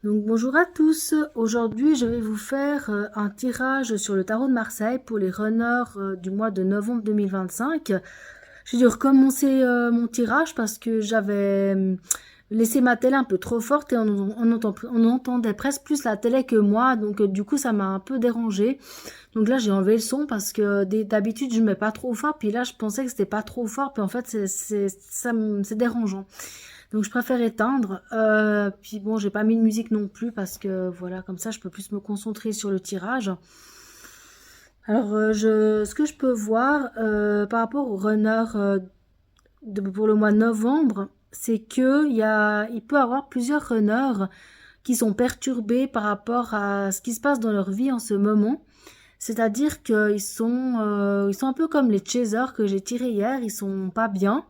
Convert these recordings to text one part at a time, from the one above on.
Donc bonjour à tous, aujourd'hui je vais vous faire un tirage sur le tarot de Marseille pour les runners du mois de novembre 2025. J'ai dû recommencer mon tirage parce que j'avais laissé ma télé un peu trop forte et on entendait presque plus la télé que moi, donc du coup ça m'a un peu dérangé. Donc là j'ai enlevé le son parce que d'habitude je mets pas trop fort, puis là je pensais que c'était pas trop fort, puis en fait c'est dérangeant. Donc je préfère éteindre. Puis bon, j'ai pas mis de musique non plus parce que voilà, comme ça je peux plus me concentrer sur le tirage. Alors ce que je peux voir par rapport au runner pour le mois de novembre, c'est que il peut y avoir plusieurs runners qui sont perturbés par rapport à ce qui se passe dans leur vie en ce moment. C'est-à-dire ils sont un peu comme les chasers que j'ai tirés hier, ils sont pas bien.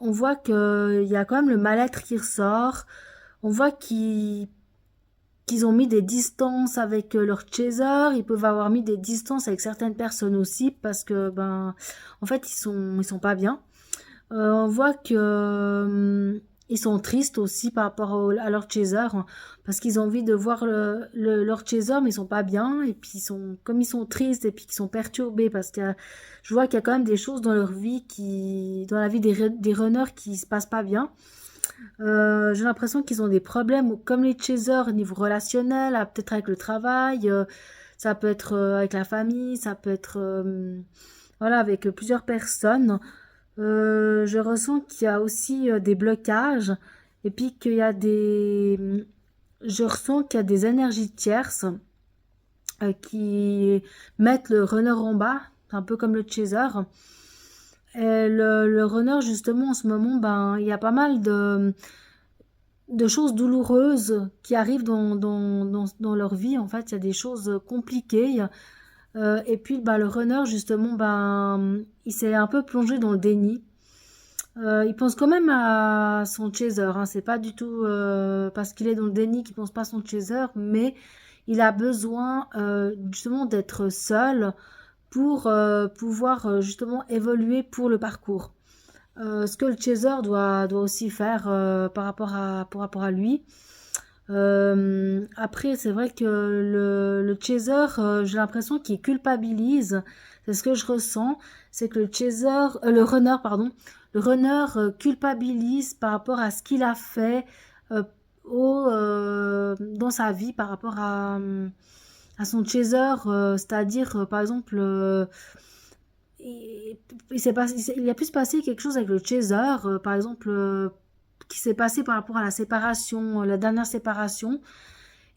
On voit qu'il y a quand même le mal-être qui ressort. On voit qu'ils ont mis des distances avec leurs chasers. Ils peuvent avoir mis des distances avec certaines personnes aussi parce que, en fait, ils sont pas bien. On voit que ils sont tristes aussi par rapport à leur chaser, hein, parce qu'ils ont envie de voir leur chaser, mais ils sont pas bien. Et puis comme ils sont tristes et puis qu'ils sont perturbés parce que je vois qu'il y a quand même des choses dans leur vie dans la vie des runners qui se passent pas bien. J'ai l'impression qu'ils ont des problèmes comme les chasers au niveau relationnel, peut-être avec le travail, ça peut être avec la famille, ça peut être voilà, avec plusieurs personnes. Je ressens qu'il y a aussi des blocages et puis qu'il y a je ressens qu'il y a des énergies tierces qui mettent le runner en bas, un peu comme le chaser. Et le runner, justement, en ce moment, il y a pas mal de choses douloureuses qui arrivent dans leur vie. En fait, il y a des choses compliquées. Et puis, le runner, justement, il s'est un peu plongé dans le déni. Il pense quand même à son chaser, hein. C'est pas du tout parce qu'il est dans le déni qu'il pense pas à son chaser, mais il a besoin justement d'être seul pour pouvoir justement évoluer pour le parcours. Ce que le chaser doit aussi faire par rapport à lui. Après, c'est vrai que le chaser, j'ai l'impression qu'il culpabilise. C'est ce que je ressens. C'est que le runner, pardon, le runner culpabilise par rapport à ce qu'il a fait euh, dans sa vie par rapport à son chaser. C'est-à-dire, par exemple, il a pu se passer quelque chose avec le chaser, par exemple, qui s'est passé par rapport à la séparation, la dernière séparation.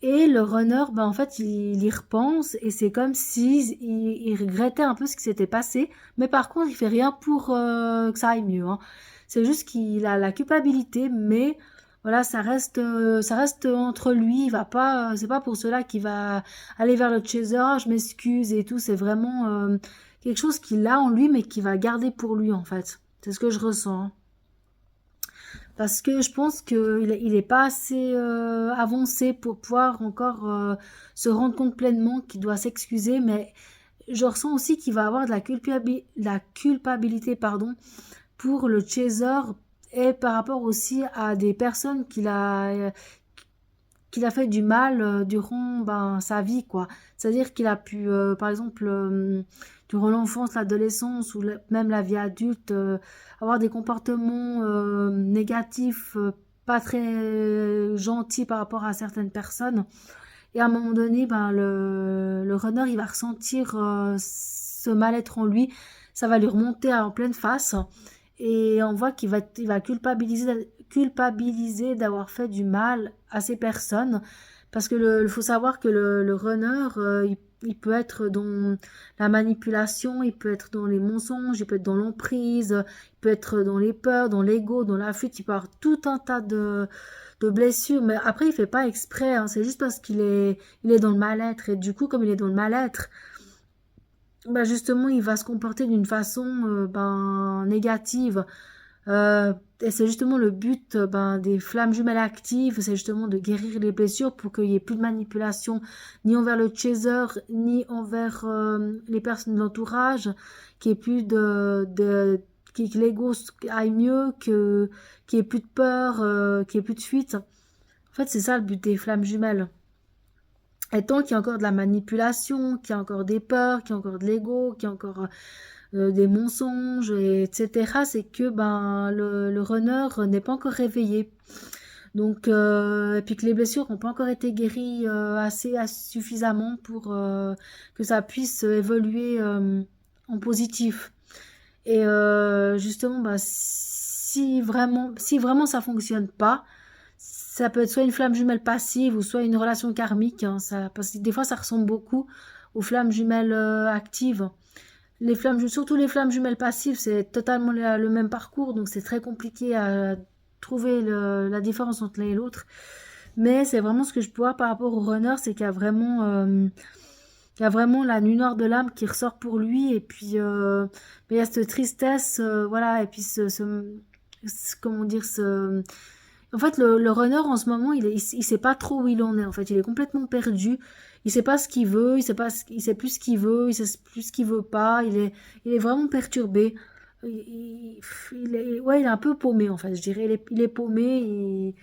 Et le runner, en fait, il y repense et c'est comme si il regrettait un peu ce qui s'était passé, mais par contre, il fait rien pour que ça aille mieux, hein. C'est juste qu'il a la culpabilité, mais voilà, ça reste entre lui. Il va pas, c'est pas pour cela qu'il va aller vers le chaser. Ah, je m'excuse et tout. C'est vraiment quelque chose qu'il a en lui, mais qu'il va garder pour lui en fait. C'est ce que je ressens, hein. Parce que je pense qu'il est pas assez avancé pour pouvoir encore se rendre compte pleinement qu'il doit s'excuser, mais je ressens aussi qu'il va avoir de la culpabilité pardon, pour le chaser et par rapport aussi à des personnes qu'il a fait du mal durant sa vie, quoi. C'est-à-dire qu'il a pu, par exemple, durant l'enfance, l'adolescence ou même la vie adulte, avoir des comportements négatifs, pas très gentils par rapport à certaines personnes. Et à un moment donné, le runner, il va ressentir ce mal-être en lui. Ça va lui remonter en pleine face. Et on voit il va culpabiliser d'avoir fait du mal à ces personnes. Parce que il faut savoir que le runner, il peut être dans la manipulation, il peut être dans les mensonges, il peut être dans l'emprise, il peut être dans les peurs, dans l'ego, dans la fuite, il peut avoir tout un tas de blessures. Mais après, il fait pas exprès, hein. C'est juste parce il est dans le mal-être. Et du coup, comme il est dans le mal-être, justement, il va se comporter d'une façon négative. Et c'est justement le but des flammes jumelles actives, c'est justement de guérir les blessures pour qu'il n'y ait plus de manipulation ni envers le chaser, ni envers les personnes de l'entourage, qu'il n'y ait plus que l'ego aille mieux, qu'il n'y ait plus de peur, qu'il n'y ait plus de fuite. En fait, c'est ça le but des flammes jumelles. Et tant qu'il y a encore de la manipulation, qu'il y a encore des peurs, qu'il y a encore de l'ego, qu'il y a encore des mensonges, etc., c'est que ben, le runner n'est pas encore réveillé. Donc, et puis que les blessures n'ont pas encore été guéries suffisamment pour que ça puisse évoluer en positif. Et justement, bah, si vraiment ça fonctionne pas, ça peut être soit une flamme jumelle passive ou soit une relation karmique, hein, parce que des fois ça ressemble beaucoup aux flammes jumelles actives. Surtout les flammes jumelles passives, c'est totalement le même parcours, donc c'est très compliqué à trouver la différence entre l'un et l'autre. Mais c'est vraiment ce que je vois par rapport au runner, c'est qu'il y a vraiment la nuit noire de l'âme qui ressort pour lui, et puis mais il y a cette tristesse, voilà, et puis comment dire, en fait, le runner en ce moment, il sait pas trop où il en est. En fait, il est complètement perdu. Il sait pas ce qu'il veut. Il sait plus ce qu'il veut. Il sait plus ce qu'il veut pas. Il est vraiment perturbé. Ouais, il est un peu paumé en fait. Je dirais, il est paumé.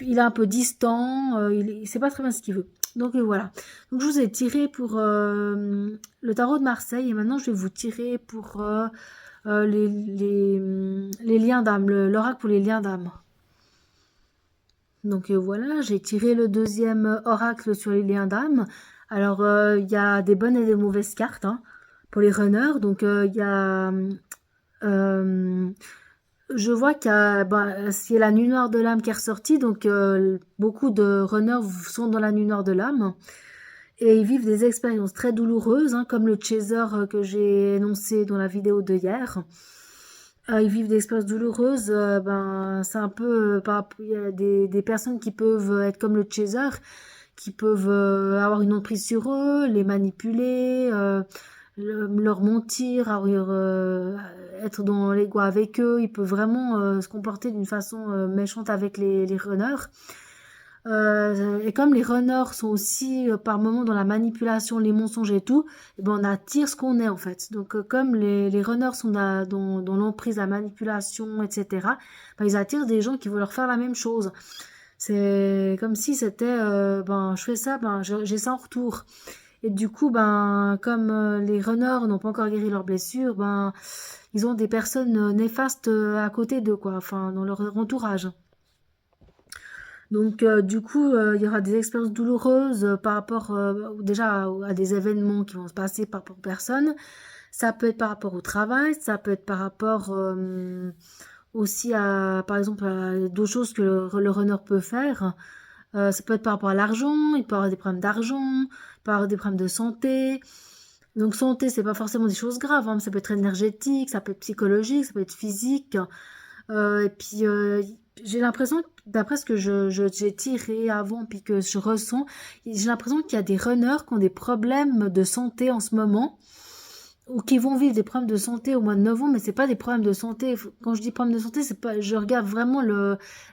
Il est un peu distant. Il sait pas très bien ce qu'il veut. Donc voilà. Donc je vous ai tiré pour le tarot de Marseille et maintenant je vais vous tirer pour les liens d'âme, l'oracle pour les liens d'âme. Donc voilà, j'ai tiré le deuxième oracle sur les liens d'âme. Alors il y a des bonnes et des mauvaises cartes hein, pour les runners. Donc il y a... euh, je vois qu'il y a la nuit noire de l'âme qui est ressortie. Donc beaucoup de runners sont dans la nuit noire de l'âme. Et ils vivent des expériences très douloureuses, hein, comme le chaser que j'ai énoncé dans la vidéo de hier. Ils vivent des expériences douloureuses, ben, c'est un peu, il y a des personnes qui peuvent être comme le chaser, qui peuvent avoir une emprise sur eux, les manipuler, leur mentir, être dans l'ego avec eux. Ils peuvent vraiment se comporter d'une façon méchante avec les runners. Et comme les runners sont aussi par moments dans la manipulation, les mensonges et tout, eh ben on attire ce qu'on est en fait. Donc comme les runners sont dans l'emprise, la manipulation, etc., ben, ils attirent des gens qui veulent leur faire la même chose. C'est comme si c'était, ben je fais ça, ben j'ai ça en retour. Et du coup, ben comme les runners n'ont pas encore guéri leurs blessures, ben ils ont des personnes néfastes à côté d'eux, quoi, enfin dans leur entourage. Donc, du coup, il y aura des expériences douloureuses par rapport déjà à des événements qui vont se passer par rapport aux personnes. Ça peut être par rapport au travail, ça peut être par rapport aussi à, par exemple, à d'autres choses que le runner peut faire. Ça peut être par rapport à l'argent, il peut avoir des problèmes d'argent, il peut avoir des problèmes de santé. Donc, santé, c'est pas forcément des choses graves, hein, ça peut être énergétique, ça peut être psychologique, ça peut être physique. Et puis, j'ai l'impression, d'après ce que j'ai tiré avant, puis que je ressens, j'ai l'impression qu'il y a des runners qui ont des problèmes de santé en ce moment, ou qui vont vivre des problèmes de santé au mois de novembre, mais c'est pas des problèmes de santé. Quand je dis problèmes de santé, c'est pas, je regarde vraiment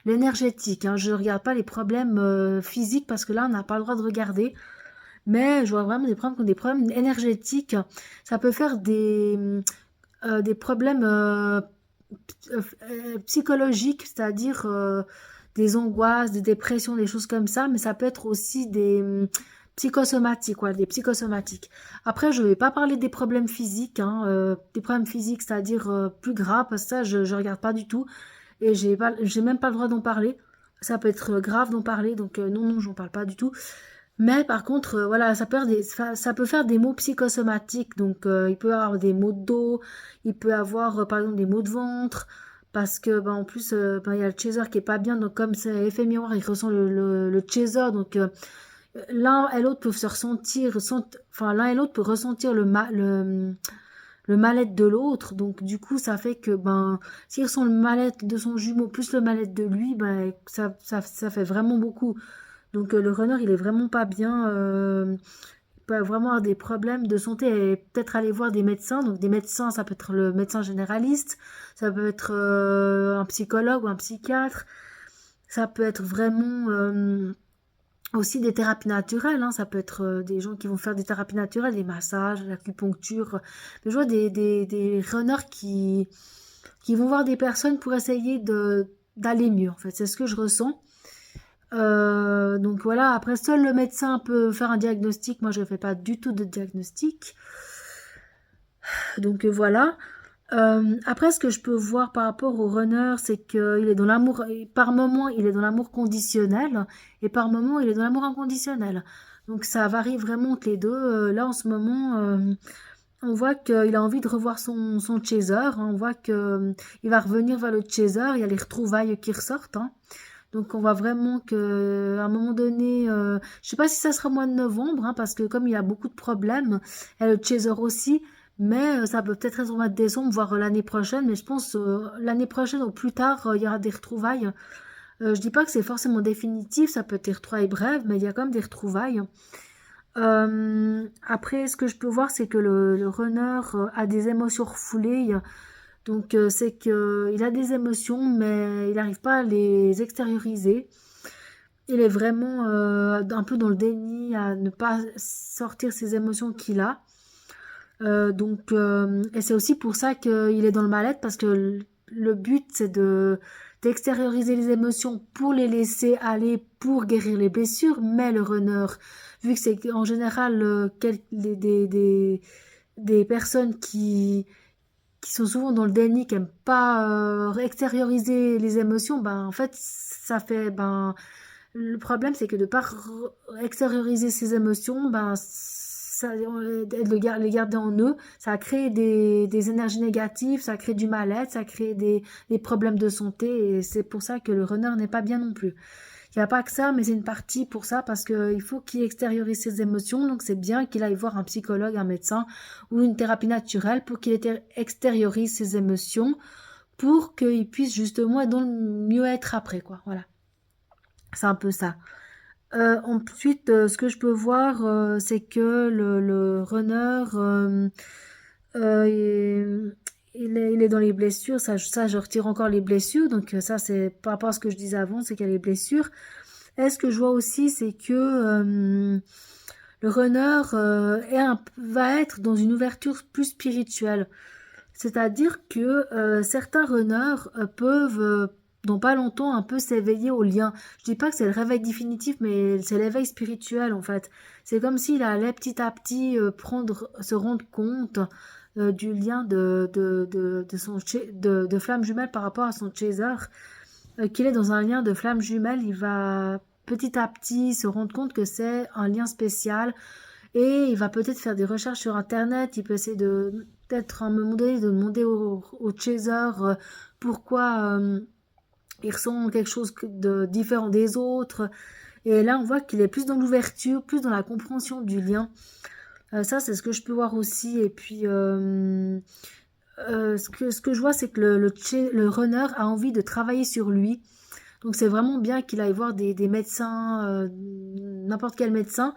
l'énergétique, hein, je regarde pas les problèmes physiques, parce que là, on n'a pas le droit de regarder. Mais je vois vraiment des problèmes qui ont des problèmes énergétiques. Ça peut faire des problèmes psychologiques, c'est-à-dire des angoisses, des dépressions, des choses comme ça, mais ça peut être aussi des psychosomatiques, ouais, des psychosomatiques. Après, je ne vais pas parler des problèmes physiques, hein, des problèmes physiques, c'est-à-dire plus graves, parce que ça, je ne regarde pas du tout, et j'ai même pas le droit d'en parler. Ça peut être grave d'en parler, donc non, j'en parle pas du tout. Mais par contre, voilà, ça peut faire des maux psychosomatiques. Donc, il peut avoir des maux de dos, il peut avoir, par exemple, des maux de ventre, parce que, ben, en plus, ben, il y a le chaser qui est pas bien. Donc, comme c'est effet miroir, il ressent le chaser. Donc, l'un et l'autre peuvent se ressentir, enfin, l'un et l'autre peut ressentir le mal-être de l'autre. Donc, du coup, ça fait que, ben, s'il ressent le mal-être de son jumeau plus le mal-être de lui, ben, ça fait vraiment beaucoup. Donc le runner, il est vraiment pas bien. Il peut vraiment avoir des problèmes de santé et peut-être aller voir des médecins. Donc des médecins, ça peut être le médecin généraliste, ça peut être un psychologue ou un psychiatre. Ça peut être vraiment aussi des thérapies naturelles. Hein. Ça peut être des gens qui vont faire des thérapies naturelles, des massages, l'acupuncture. Mais je vois des runners qui vont voir des personnes pour essayer d'aller mieux. En fait, c'est ce que je ressens. Donc voilà, après seul le médecin peut faire un diagnostic, moi je ne fais pas du tout de diagnostic. Donc voilà. Après, ce que je peux voir par rapport au runner, c'est qu'il est dans l'amour, par moment, il est dans l'amour conditionnel, et par moment, il est dans l'amour inconditionnel. Donc ça varie vraiment entre les deux. Là, en ce moment, on voit qu'il a envie de revoir son chaser, hein. On voit qu'il va revenir vers le chaser, il y a les retrouvailles qui ressortent, hein. Donc on voit vraiment qu'à un moment donné, je sais pas si ça sera au mois de novembre, hein, parce que comme il y a beaucoup de problèmes, et le chaser aussi, mais ça peut peut-être être au mois de décembre, voire l'année prochaine, mais je pense l'année prochaine ou plus tard, il y aura des retrouvailles. Je dis pas que c'est forcément définitif, ça peut être des retrouvailles brèves, mais il y a quand même des retrouvailles. Après, ce que je peux voir, c'est que le runner a des émotions refoulées. Donc, c'est qu'il a des émotions, mais il n'arrive pas à les extérioriser. Il est vraiment un peu dans le déni, à ne pas sortir ses émotions qu'il a. Et c'est aussi pour ça qu'il est dans le mal-être, parce que le but, c'est d'extérioriser les émotions pour les laisser aller, pour guérir les blessures. Mais le runner, vu que c'est en général des personnes qui sont souvent dans le déni, qui n'aiment pas extérioriser les émotions, ben en fait, ça fait, ben le problème, c'est que de ne pas extérioriser ses émotions, ben ça, les garder en eux, ça crée des énergies négatives, ça crée du mal-être, ça crée des problèmes de santé, et c'est pour ça que le runner n'est pas bien non plus. Il n'y a pas que ça, mais c'est une partie pour ça, parce qu'il faut qu'il extériorise ses émotions, donc c'est bien qu'il aille voir un psychologue, un médecin ou une thérapie naturelle pour qu'il extériorise ses émotions, pour qu'il puisse justement être dans le mieux-être après, quoi. Voilà, c'est un peu ça. Ensuite, ce que je peux voir, c'est que le runner, il est dans les blessures. Ça, je retire encore les blessures. Donc ça, c'est par rapport à ce que je disais avant, c'est qu'il y a les blessures. Et ce que je vois aussi, c'est que le runner va être dans une ouverture plus spirituelle. C'est-à-dire que certains runners peuvent, dans pas longtemps, un peu s'éveiller au lien. Je dis pas que c'est le réveil définitif, mais c'est l'éveil spirituel en fait. C'est comme s'il allait petit à petit se rendre compte du lien de flamme jumelle par rapport à son chaser. Qu'il est dans un lien de flamme jumelle, il va petit à petit se rendre compte que c'est un lien spécial, et il va peut-être faire des recherches sur internet, il peut essayer de peut-être à un moment donné de demander au chaser pourquoi il ressent quelque chose de différent des autres. Et là, on voit qu'il est plus dans l'ouverture, plus dans la compréhension du lien. Ça, c'est ce que je peux voir aussi. Et puis, ce que je vois, c'est que le runner a envie de travailler sur lui. Donc, c'est vraiment bien qu'il aille voir des médecins, n'importe quel médecin,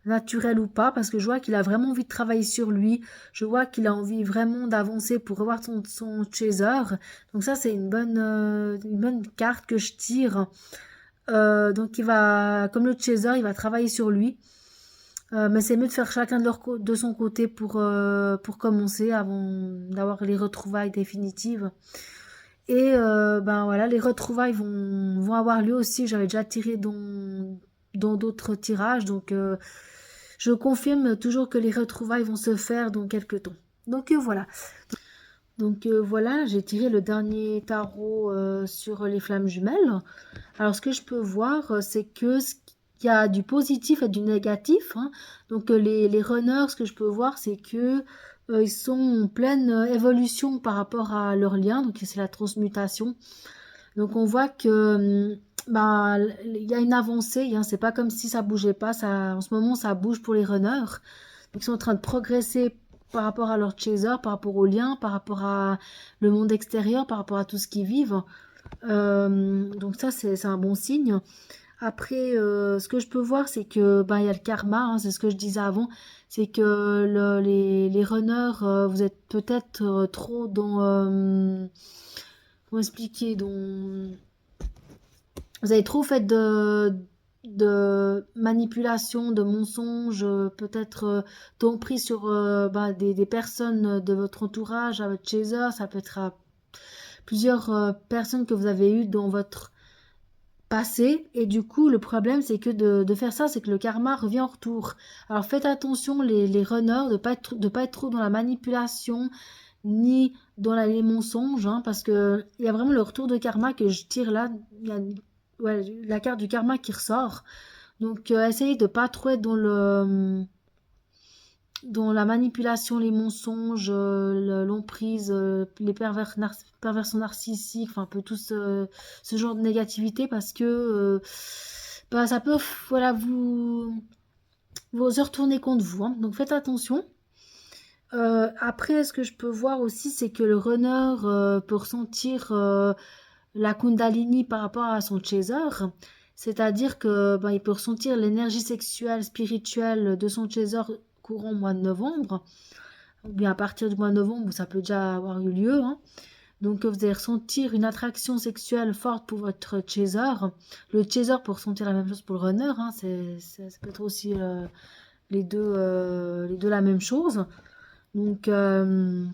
naturel ou pas, parce que je vois qu'il a vraiment envie de travailler sur lui. Je vois qu'il a envie vraiment d'avancer pour revoir son chaser. Donc ça, c'est une bonne carte que je tire. Donc comme le chaser, il va travailler sur lui. Mais c'est mieux de faire chacun de son côté pour commencer avant d'avoir les retrouvailles définitives. Et ben voilà, les retrouvailles vont avoir lieu aussi. J'avais déjà tiré dans d'autres tirages. Donc je confirme toujours que les retrouvailles vont se faire dans quelques temps. Donc voilà. Donc voilà, j'ai tiré le dernier tarot sur les flammes jumelles. Alors ce que je peux voir, c'est que qu'il y a du positif et du négatif, hein. Donc les runners, ce que je peux voir, c'est que ils sont en pleine évolution par rapport à leur lien. Donc c'est la transmutation. Donc on voit que bah, il y a une avancée, hein. C'est pas comme si ça bougeait pas. En ce moment, ça bouge pour les runners. Donc ils sont en train de progresser par rapport à leur chaser, par rapport au lien, par rapport à le monde extérieur, par rapport à tout ce qu'ils vivent. Donc ça, c'est un bon signe. Après, ce que je peux voir, c'est que il y a le karma, hein, c'est ce que je disais avant, c'est que les runners, vous êtes peut-être trop dans, comment expliquer, vous avez trop fait de manipulation, de mensonges, peut-être d'emprise sur des personnes de votre entourage, à votre chaser, ça peut être à plusieurs personnes que vous avez eues dans votre passé. Et du coup, le problème, c'est que de faire ça, c'est que le karma revient en retour. Alors faites attention, les runners, de pas être trop dans la manipulation, ni dans les mensonges, hein, parce que il y a vraiment le retour de karma que je tire là. Il y a ouais, la carte du karma qui ressort. Donc, essayez de pas trop être dans la manipulation, les mensonges, l'emprise, les perversions narcissiques, enfin un peu tout ce genre de négativité parce que bah, ça peut voilà, vous retourner contre vous, hein. Donc faites attention. Après, ce que je peux voir aussi, c'est que le runner peut ressentir la Kundalini par rapport à son chaser. C'est-à-dire que ben, il peut ressentir l'énergie sexuelle, spirituelle de son chaser courant mois de novembre, ou bien à partir du mois de novembre où ça peut déjà avoir eu lieu, hein. Donc vous allez ressentir une attraction sexuelle forte pour votre chaser. Le chaser peut ressentir la même chose pour le runner, hein. Ça peut être aussi les deux la même chose. Donc, euh,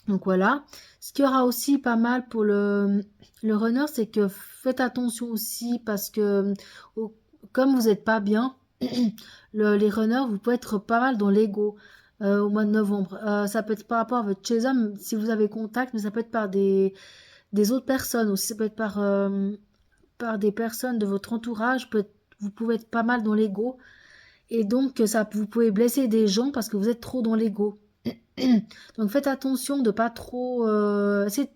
donc voilà. Ce qu'il y aura aussi pas mal pour le runner, c'est que faites attention aussi parce que au- comme vous n'êtes pas bien, les runners, vous pouvez être pas mal dans l'ego au mois de novembre. Ça peut être par rapport à votre chaser, si vous avez contact, mais ça peut être par des autres personnes aussi. Ça peut être par des personnes de votre entourage. Vous pouvez être pas mal dans l'ego. Et donc, vous pouvez blesser des gens parce que vous êtes trop dans l'ego. Donc faites attention de pas trop essayer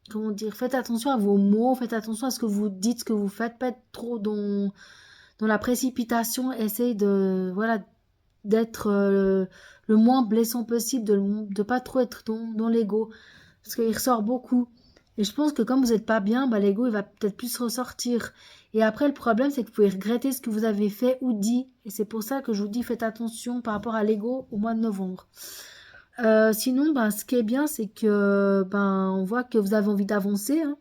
comment dire, faites attention à vos mots, faites attention à ce que vous dites, ce que vous faites, pas être trop dans la précipitation, essayez de voilà d'être le moins blessant possible, de pas trop être dans l'ego parce qu'il ressort beaucoup. Et je pense que comme vous n'êtes pas bien, bah, l'ego il va peut-être plus ressortir. Et après le problème c'est que vous pouvez regretter ce que vous avez fait ou dit. Et c'est pour ça que je vous dis faites attention par rapport à l'ego au mois de novembre. Sinon, ben, ce qui est bien, c'est que ben, on voit que vous avez envie d'avancer, hein.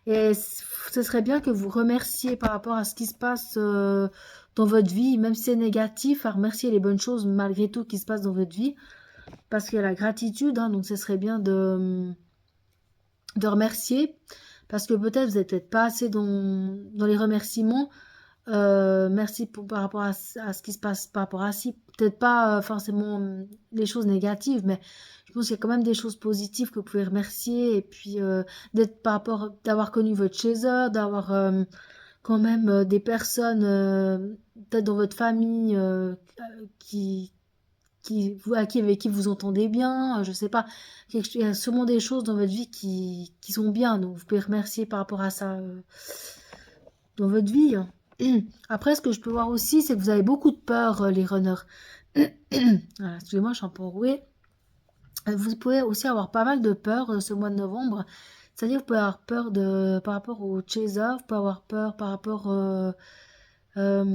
Et ce serait bien que vous remerciez par rapport à ce qui se passe dans votre vie, même si c'est négatif, à remercier les bonnes choses malgré tout qui se passe dans votre vie, parce qu'il y a la gratitude, hein, donc ce serait bien de remercier, parce que peut-être vous n'êtes peut-être pas assez dans les remerciements. Merci par rapport à ce qui se passe par rapport à ci. Peut-être pas forcément les choses négatives, mais je pense qu'il y a quand même des choses positives que vous pouvez remercier. Et puis d'être par rapport d'avoir connu votre chaser, d'avoir quand même des personnes peut-être dans votre famille qui avec qui vous entendez bien, je sais pas, il y a sûrement des choses dans votre vie qui sont bien, donc vous pouvez remercier par rapport à ça dans votre vie, hein. Après, ce que je peux voir aussi, c'est que vous avez beaucoup de peur, les runners. Voilà, excusez-moi, je suis un peu enrouée. Vous pouvez aussi avoir pas mal de peur ce mois de novembre. C'est-à-dire, vous pouvez avoir peur par rapport au chaser, vous pouvez avoir peur par rapport euh, à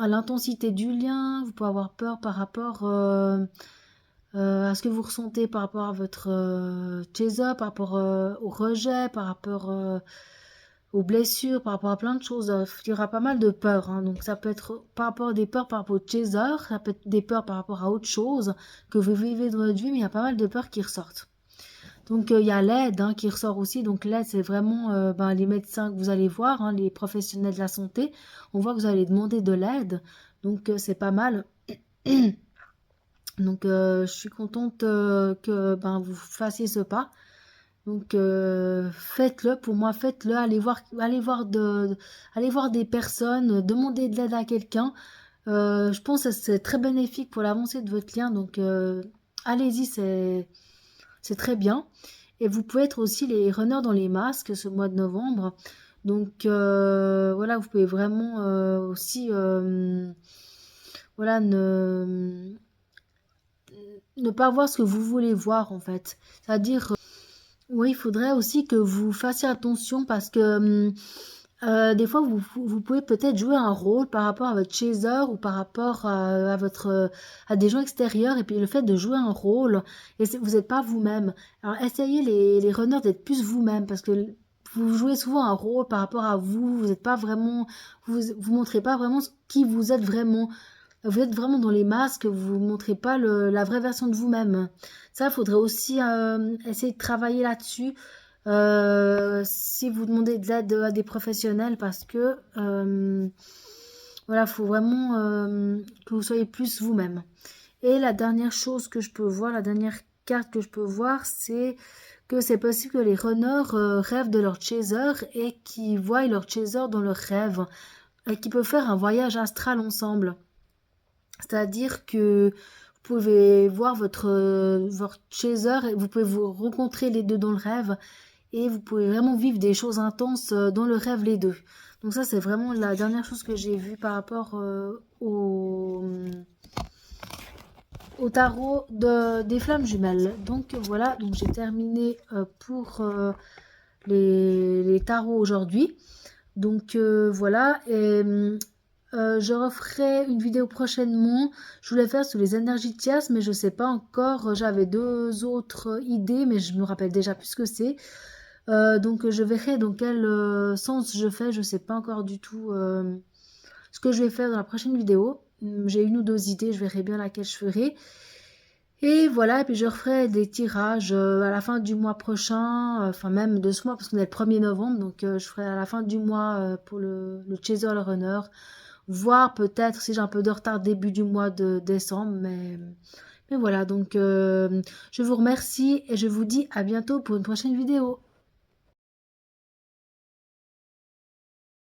l'intensité du lien, vous pouvez avoir peur par rapport à ce que vous ressentez par rapport à votre chaser, par rapport au rejet, par rapport aux blessures, par rapport à plein de choses. Il y aura pas mal de peurs, hein. Donc ça peut être par rapport à des peurs par rapport au chaser, ça peut être des peurs par rapport à autre chose que vous vivez dans votre vie, mais il y a pas mal de peurs qui ressortent. Donc il y a l'aide, hein, qui ressort aussi. Donc l'aide, c'est vraiment ben, les médecins que vous allez voir, hein, les professionnels de la santé. On voit que vous allez demander de l'aide. Donc c'est pas mal. Donc je suis contente que ben, vous fassiez ce pas. Donc faites-le, pour moi faites-le, allez voir des personnes, demandez de l'aide à quelqu'un. Je pense que c'est très bénéfique pour l'avancée de votre lien, donc allez-y, c'est très bien. Et vous pouvez être aussi les runners dans les masques ce mois de novembre. Donc voilà, vous pouvez vraiment aussi voilà, ne pas voir ce que vous voulez voir en fait. C'est-à-dire oui, il faudrait aussi que vous fassiez attention parce que des fois, vous pouvez peut-être jouer un rôle par rapport à votre chaser ou par rapport à des gens extérieurs. Et puis le fait de jouer un rôle, et vous n'êtes pas vous-même. Alors essayez les runners d'être plus vous-même parce que vous jouez souvent un rôle par rapport à vous. Vous n'êtes pas vraiment, vous montrez pas vraiment qui vous êtes vraiment. vous êtes vraiment dans les masques, vous ne montrez pas la vraie version de vous-même. Ça, il faudrait aussi essayer de travailler là-dessus. Si vous demandez de l'aide à des professionnels, parce que voilà, il faut vraiment que vous soyez plus vous-même. Et la dernière chose que je peux voir, la dernière carte que je peux voir, c'est que c'est possible que les runners rêvent de leur chaser et qu'ils voient leur chaser dans leurs rêves et qu'ils peuvent faire un voyage astral ensemble. C'est-à-dire que vous pouvez voir votre chaser et vous pouvez vous rencontrer les deux dans le rêve et vous pouvez vraiment vivre des choses intenses dans le rêve les deux. Donc ça, c'est vraiment la dernière chose que j'ai vue par rapport au tarot des flammes jumelles. Donc voilà, donc j'ai terminé pour les tarots aujourd'hui. Donc voilà, et je referai une vidéo prochainement. Je voulais faire sur les énergies de Thias, mais je sais pas encore. J'avais deux autres idées, mais je me rappelle déjà plus ce que c'est. Donc je verrai dans quel sens je fais. Je sais pas encore du tout ce que je vais faire dans la prochaine vidéo. J'ai une ou deux idées, je verrai bien laquelle je ferai. Et voilà, et puis je referai des tirages à la fin du mois prochain, enfin même de ce mois, parce qu'on est le 1er novembre, donc je ferai à la fin du mois pour le Chaser le Runner, voire peut-être si j'ai un peu de retard début du mois de décembre, mais voilà, donc je vous remercie et je vous dis à bientôt pour une prochaine vidéo.